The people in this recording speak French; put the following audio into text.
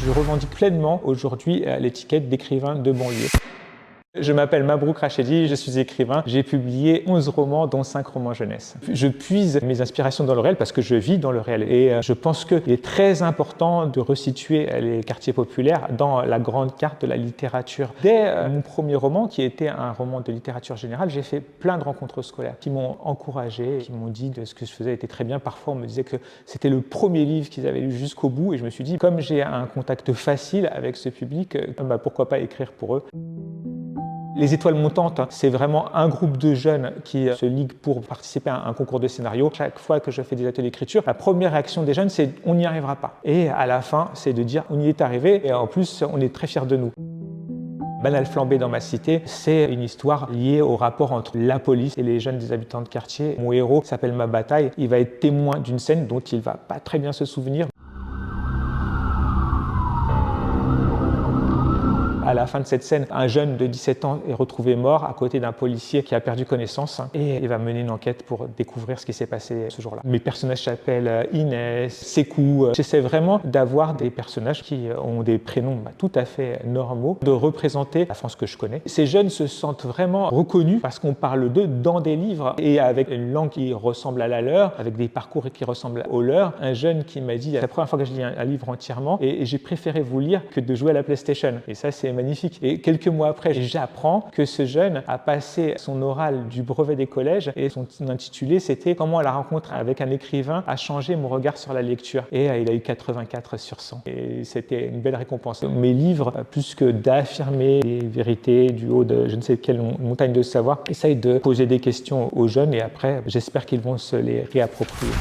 Je revendique pleinement aujourd'hui l'étiquette d'écrivain de banlieue. Je m'appelle Mabrouk Rachedi, je suis écrivain. J'ai publié 11 romans, dont 5 romans jeunesse. Je puise mes inspirations dans le réel parce que je vis dans le réel. Et je pense qu'il est très important de resituer les quartiers populaires dans la grande carte de la littérature. Dès mon premier roman, qui était un roman de littérature générale, j'ai fait plein de rencontres scolaires qui m'ont encouragé, qui m'ont dit que ce que je faisais était très bien. Parfois, on me disait que c'était le premier livre qu'ils avaient lu jusqu'au bout. Et je me suis dit, comme j'ai un contact facile avec ce public, pourquoi pas écrire pour eux. Les Étoiles montantes, c'est vraiment un groupe de jeunes qui se liguent pour participer à un concours de scénario. Chaque fois que je fais des ateliers d'écriture, la première réaction des jeunes, c'est « on n'y arrivera pas ». Et à la fin, c'est de dire « on y est arrivé » et en plus, on est très fiers de nous. Banal flambé dans ma cité, c'est une histoire liée au rapport entre la police et les jeunes des habitants de quartier. Mon héros s'appelle Ma Bataille, il va être témoin d'une scène dont il va pas très bien se souvenir. À la fin de cette scène, un jeune de 17 ans est retrouvé mort à côté d'un policier qui a perdu connaissance et il va mener une enquête pour découvrir ce qui s'est passé ce jour-là. Mes personnages s'appellent Inès, Sékou. J'essaie vraiment d'avoir des personnages qui ont des prénoms tout à fait normaux, de représenter la France que je connais. Ces jeunes se sentent vraiment reconnus parce qu'on parle d'eux dans des livres et avec une langue qui ressemble à la leur, avec des parcours qui ressemblent aux leurs. Un jeune qui m'a dit, c'est la première fois que je lis un livre entièrement et j'ai préféré vous lire que de jouer à la PlayStation. Et ça, c'est magnifique. Et quelques mois après, j'apprends que ce jeune a passé son oral du brevet des collèges et son intitulé, c'était « Comment la rencontre avec un écrivain a changé mon regard sur la lecture ». Et il a eu 84 sur 100. Et c'était une belle récompense. Mes livres, plus que d'affirmer les vérités du haut de je ne sais quelle montagne de savoir, essayent de poser des questions aux jeunes et après, j'espère qu'ils vont se les réapproprier.